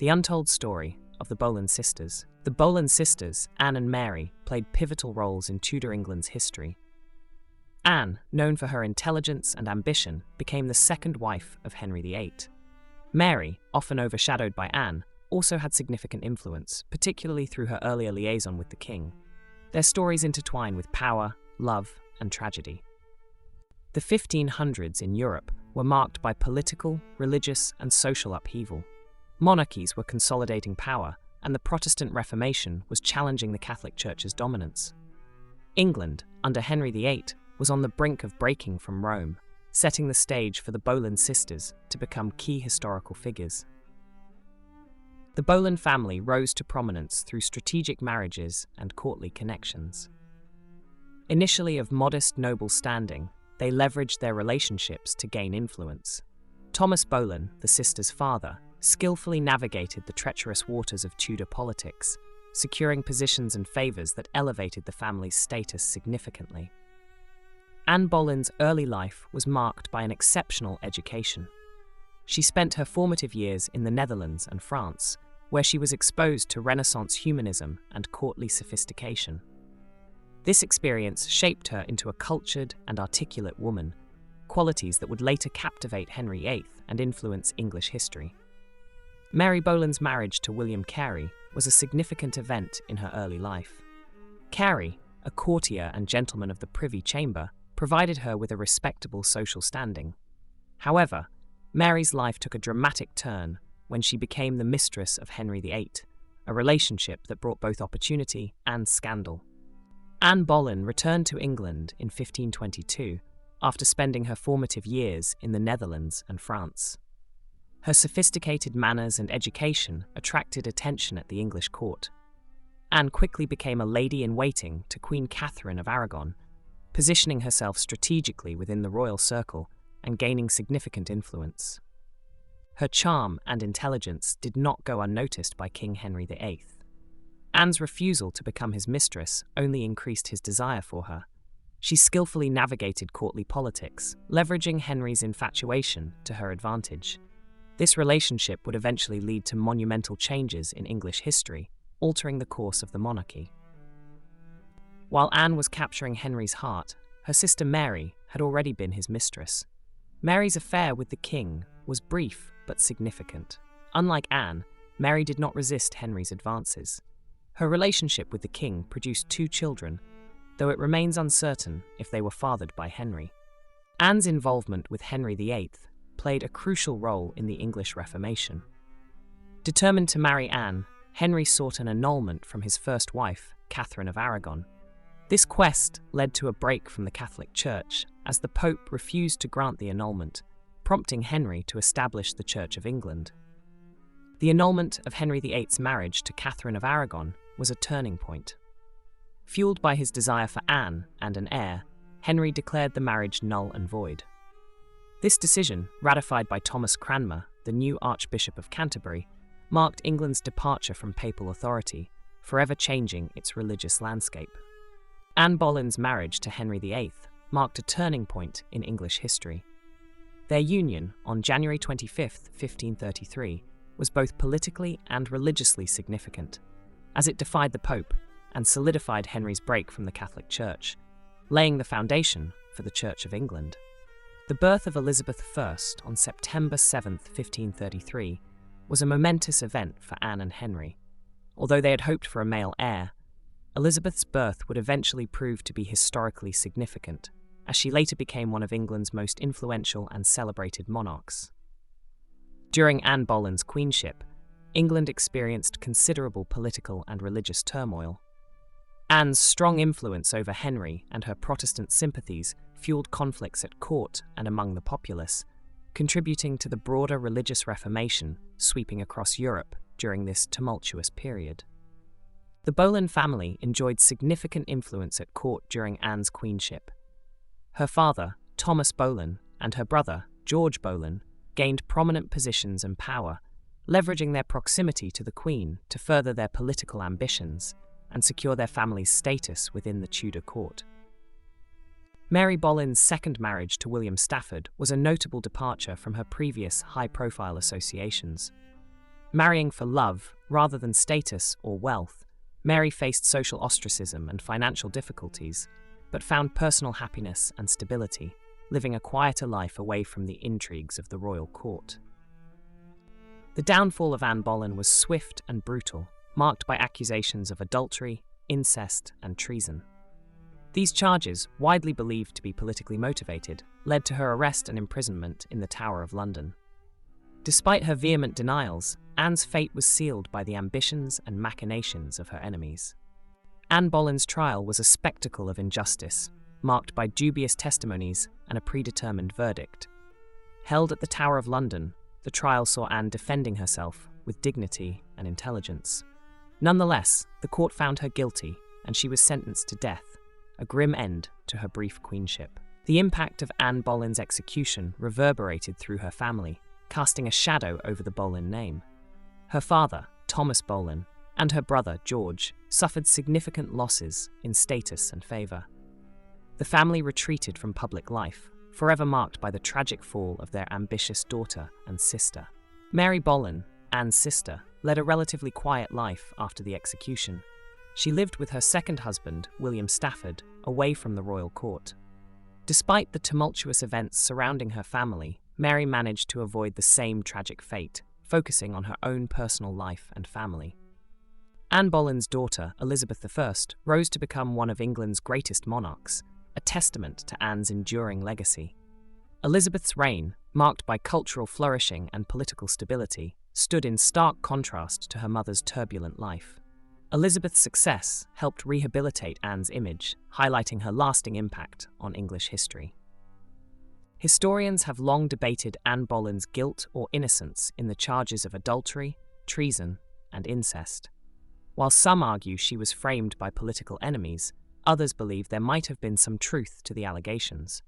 The untold story of the Boleyn sisters. The Boleyn sisters, Anne and Mary, played pivotal roles in Tudor England's history. Anne, known for her intelligence and ambition, became the second wife of Henry VIII. Mary, often overshadowed by Anne, also had significant influence, particularly through her earlier liaison with the king. Their stories intertwine with power, love, and tragedy. The 1500s in Europe were marked by political, religious, and social upheaval. Monarchies were consolidating power, and the Protestant Reformation was challenging the Catholic Church's dominance. England, under Henry VIII, was on the brink of breaking from Rome, setting the stage for the Boleyn sisters to become key historical figures. The Boleyn family rose to prominence through strategic marriages and courtly connections. Initially of modest noble standing, they leveraged their relationships to gain influence. Thomas Boleyn, the sisters' father, skillfully navigated the treacherous waters of Tudor politics, securing positions and favours that elevated the family's status significantly. Anne Boleyn's early life was marked by an exceptional education. She spent her formative years in the Netherlands and France, where she was exposed to Renaissance humanism and courtly sophistication. This experience shaped her into a cultured and articulate woman, qualities that would later captivate Henry VIII and influence English history. Mary Boleyn's marriage to William Carey was a significant event in her early life. Carey, a courtier and gentleman of the Privy Chamber, provided her with a respectable social standing. However, Mary's life took a dramatic turn when she became the mistress of Henry VIII, a relationship that brought both opportunity and scandal. Anne Boleyn returned to England in 1522 after spending her formative years in the Netherlands and France. Her sophisticated manners and education attracted attention at the English court. Anne quickly became a lady-in-waiting to Queen Catherine of Aragon, positioning herself strategically within the royal circle and gaining significant influence. Her charm and intelligence did not go unnoticed by King Henry VIII. Anne's refusal to become his mistress only increased his desire for her. She skillfully navigated courtly politics, leveraging Henry's infatuation to her advantage. This relationship would eventually lead to monumental changes in English history, altering the course of the monarchy. While Anne was capturing Henry's heart, her sister Mary had already been his mistress. Mary's affair with the king was brief but significant. Unlike Anne, Mary did not resist Henry's advances. Her relationship with the king produced 2 children, though it remains uncertain if they were fathered by Henry. Anne's involvement with Henry VIII played a crucial role in the English Reformation. Determined to marry Anne, Henry sought an annulment from his first wife, Catherine of Aragon. This quest led to a break from the Catholic Church, as the Pope refused to grant the annulment, prompting Henry to establish the Church of England. The annulment of Henry VIII's marriage to Catherine of Aragon was a turning point. Fueled by his desire for Anne and an heir, Henry declared the marriage null and void. This decision, ratified by Thomas Cranmer, the new Archbishop of Canterbury, marked England's departure from papal authority, forever changing its religious landscape. Anne Boleyn's marriage to Henry VIII marked a turning point in English history. Their union, on January 25, 1533, was both politically and religiously significant, as it defied the Pope and solidified Henry's break from the Catholic Church, laying the foundation for the Church of England. The birth of Elizabeth I on September 7, 1533, was a momentous event for Anne and Henry. Although they had hoped for a male heir, Elizabeth's birth would eventually prove to be historically significant, as she later became one of England's most influential and celebrated monarchs. During Anne Boleyn's queenship, England experienced considerable political and religious turmoil. Anne's strong influence over Henry and her Protestant sympathies fueled conflicts at court and among the populace, contributing to the broader religious reformation sweeping across Europe during this tumultuous period. The Boleyn family enjoyed significant influence at court during Anne's queenship. Her father, Thomas Boleyn, and her brother, George Boleyn, gained prominent positions and power, leveraging their proximity to the Queen to further their political ambitions and secure their family's status within the Tudor court. Mary Boleyn's second marriage to William Stafford was a notable departure from her previous high-profile associations. Marrying for love, rather than status or wealth, Mary faced social ostracism and financial difficulties, but found personal happiness and stability, living a quieter life away from the intrigues of the royal court. The downfall of Anne Boleyn was swift and brutal, marked by accusations of adultery, incest, and treason. These charges, widely believed to be politically motivated, led to her arrest and imprisonment in the Tower of London. Despite her vehement denials, Anne's fate was sealed by the ambitions and machinations of her enemies. Anne Boleyn's trial was a spectacle of injustice, marked by dubious testimonies and a predetermined verdict. Held at the Tower of London, the trial saw Anne defending herself with dignity and intelligence. Nonetheless, the court found her guilty, and she was sentenced to death, a grim end to her brief queenship. The impact of Anne Boleyn's execution reverberated through her family, casting a shadow over the Boleyn name. Her father, Thomas Boleyn, and her brother, George, suffered significant losses in status and favour. The family retreated from public life, forever marked by the tragic fall of their ambitious daughter and sister. Mary Boleyn, Anne's sister, led a relatively quiet life after the execution. She lived with her second husband, William Stafford, away from the royal court. Despite the tumultuous events surrounding her family, Mary managed to avoid the same tragic fate, focusing on her own personal life and family. Anne Boleyn's daughter, Elizabeth I, rose to become one of England's greatest monarchs, a testament to Anne's enduring legacy. Elizabeth's reign, marked by cultural flourishing and political stability, stood in stark contrast to her mother's turbulent life. Elizabeth's success helped rehabilitate Anne's image, highlighting her lasting impact on English history. Historians have long debated Anne Boleyn's guilt or innocence in the charges of adultery, treason, and incest. While some argue she was framed by political enemies, others believe there might have been some truth to the allegations.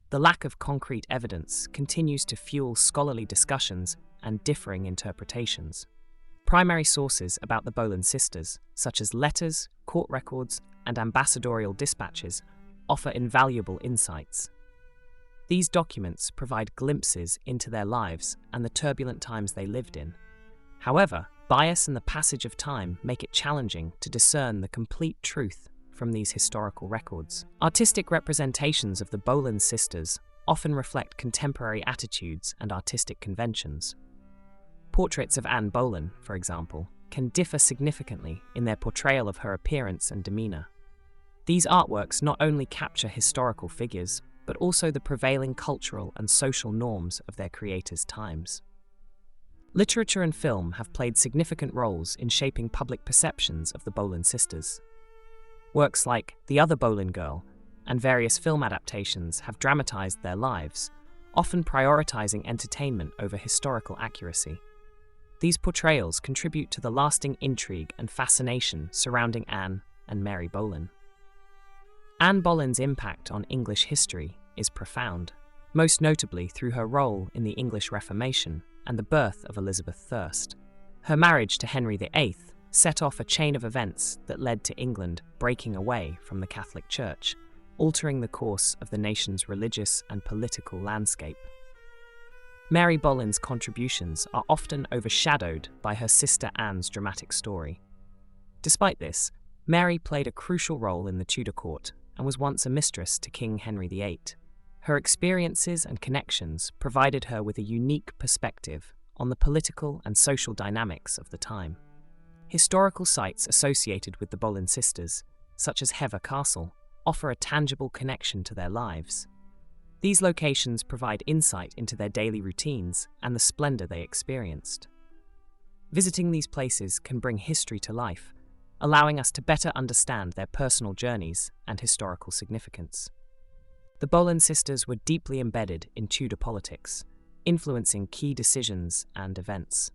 The lack of concrete evidence continues to fuel scholarly discussions and differing interpretations. Primary sources about the Boleyn sisters, such as letters, court records, and ambassadorial dispatches, offer invaluable insights. These documents provide glimpses into their lives and the turbulent times they lived in. However, bias and the passage of time make it challenging to discern the complete truth from these historical records. Artistic representations of the Boleyn sisters often reflect contemporary attitudes and artistic conventions. Portraits of Anne Boleyn, for example, can differ significantly in their portrayal of her appearance and demeanour. These artworks not only capture historical figures, but also the prevailing cultural and social norms of their creators' times. Literature and film have played significant roles in shaping public perceptions of the Boleyn sisters. Works like The Other Boleyn Girl and various film adaptations have dramatized their lives, often prioritizing entertainment over historical accuracy. These portrayals contribute to the lasting intrigue and fascination surrounding Anne and Mary Boleyn. Anne Boleyn's impact on English history is profound, most notably through her role in the English Reformation and the birth of Elizabeth I. Her marriage to Henry VIII set off a chain of events that led to England breaking away from the Catholic Church, altering the course of the nation's religious and political landscape. Mary Boleyn's contributions are often overshadowed by her sister Anne's dramatic story. Despite this, Mary played a crucial role in the Tudor court and was once a mistress to King Henry VIII. Her experiences and connections provided her with a unique perspective on the political and social dynamics of the time. Historical sites associated with the Boleyn sisters, such as Hever Castle, offer a tangible connection to their lives. These locations provide insight into their daily routines and the splendor they experienced. Visiting these places can bring history to life, allowing us to better understand their personal journeys and historical significance. The Boleyn sisters were deeply embedded in Tudor politics, influencing key decisions and events.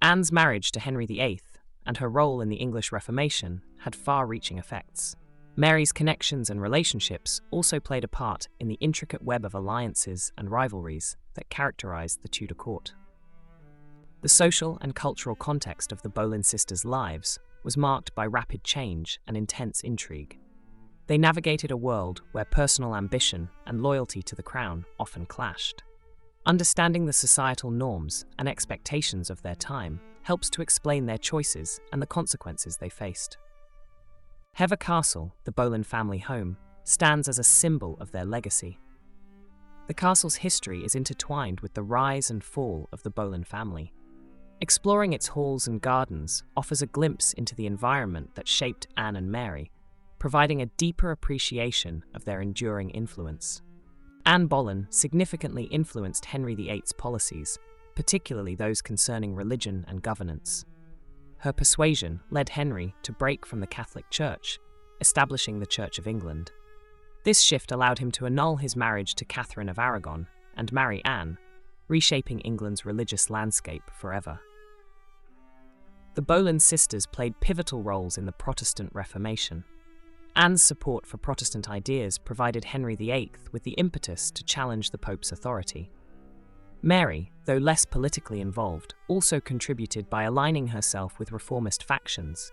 Anne's marriage to Henry VIII and her role in the English Reformation had far-reaching effects. Mary's connections and relationships also played a part in the intricate web of alliances and rivalries that characterized the Tudor court. The social and cultural context of the Boleyn sisters' lives was marked by rapid change and intense intrigue. They navigated a world where personal ambition and loyalty to the crown often clashed. Understanding the societal norms and expectations of their time helps to explain their choices and the consequences they faced. Hever Castle, the Boleyn family home, stands as a symbol of their legacy. The castle's history is intertwined with the rise and fall of the Boleyn family. Exploring its halls and gardens offers a glimpse into the environment that shaped Anne and Mary, providing a deeper appreciation of their enduring influence. Anne Boleyn significantly influenced Henry VIII's policies, particularly those concerning religion and governance. Her persuasion led Henry to break from the Catholic Church, establishing the Church of England. This shift allowed him to annul his marriage to Catherine of Aragon and marry Anne, reshaping England's religious landscape forever. The Boleyn sisters played pivotal roles in the Protestant Reformation. Anne's support for Protestant ideas provided Henry VIII with the impetus to challenge the Pope's authority. Mary, though less politically involved, also contributed by aligning herself with reformist factions,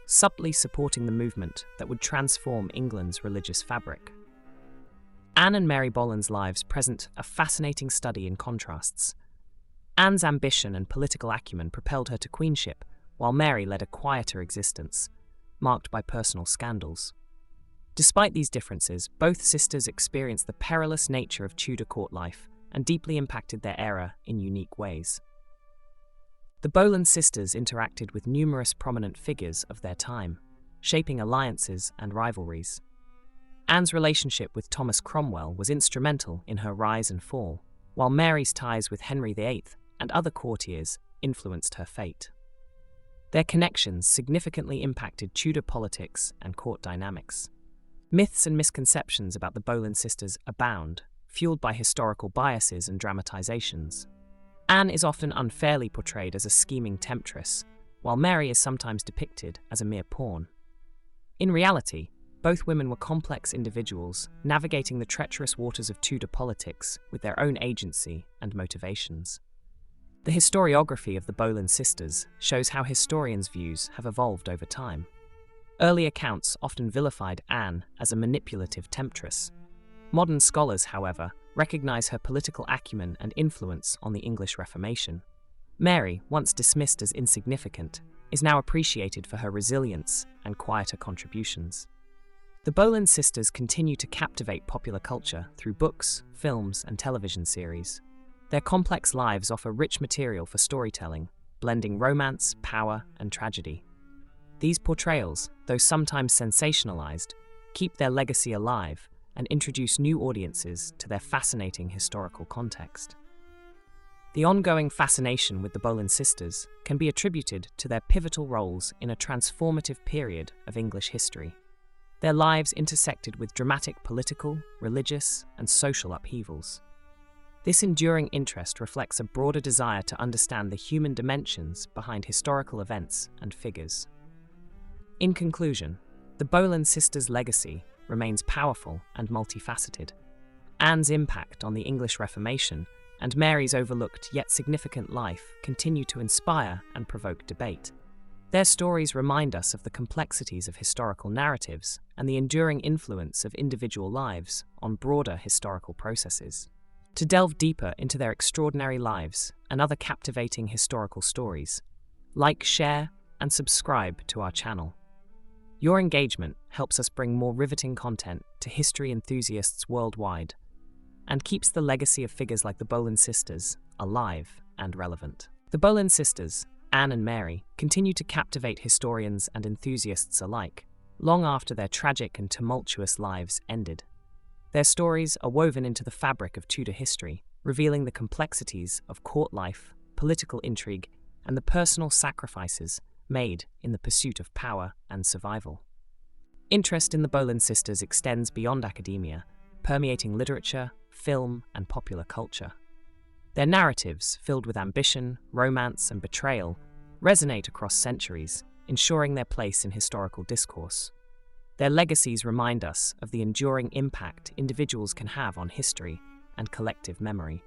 subtly supporting the movement that would transform England's religious fabric. Anne and Mary Boleyn's lives present a fascinating study in contrasts. Anne's ambition and political acumen propelled her to queenship, while Mary led a quieter existence, marked by personal scandals. Despite these differences, both sisters experienced the perilous nature of Tudor court life and deeply impacted their era in unique ways. The Boleyn sisters interacted with numerous prominent figures of their time, shaping alliances and rivalries. Anne's relationship with Thomas Cromwell was instrumental in her rise and fall, while Mary's ties with Henry VIII and other courtiers influenced her fate. Their connections significantly impacted Tudor politics and court dynamics. Myths and misconceptions about the Boleyn sisters abound, fueled by historical biases and dramatizations. Anne is often unfairly portrayed as a scheming temptress, while Mary is sometimes depicted as a mere pawn. In reality, both women were complex individuals, navigating the treacherous waters of Tudor politics with their own agency and motivations. The historiography of the Boleyn sisters shows how historians' views have evolved over time. Early accounts often vilified Anne as a manipulative temptress. Modern scholars, however, recognize her political acumen and influence on the English Reformation. Mary, once dismissed as insignificant, is now appreciated for her resilience and quieter contributions. The Boleyn sisters continue to captivate popular culture through books, films, and television series. Their complex lives offer rich material for storytelling, blending romance, power, and tragedy. These portrayals, though sometimes sensationalized, keep their legacy alive and introduce new audiences to their fascinating historical context. The ongoing fascination with the Boleyn sisters can be attributed to their pivotal roles in a transformative period of English history. Their lives intersected with dramatic political, religious, and social upheavals. This enduring interest reflects a broader desire to understand the human dimensions behind historical events and figures. In conclusion, the Boleyn sisters' legacy remains powerful and multifaceted. Anne's impact on the English Reformation and Mary's overlooked yet significant life continue to inspire and provoke debate. Their stories remind us of the complexities of historical narratives and the enduring influence of individual lives on broader historical processes. To delve deeper into their extraordinary lives and other captivating historical stories, like, share, and subscribe to our channel. Your engagement helps us bring more riveting content to history enthusiasts worldwide and keeps the legacy of figures like the Boleyn sisters alive and relevant. The Boleyn sisters, Anne and Mary, continue to captivate historians and enthusiasts alike, long after their tragic and tumultuous lives ended. Their stories are woven into the fabric of Tudor history, revealing the complexities of court life, political intrigue, and the personal sacrifices made in the pursuit of power and survival. Interest in the Boleyn sisters extends beyond academia, permeating literature, film, and popular culture. Their narratives, filled with ambition, romance, and betrayal, resonate across centuries, ensuring their place in historical discourse. Their legacies remind us of the enduring impact individuals can have on history and collective memory.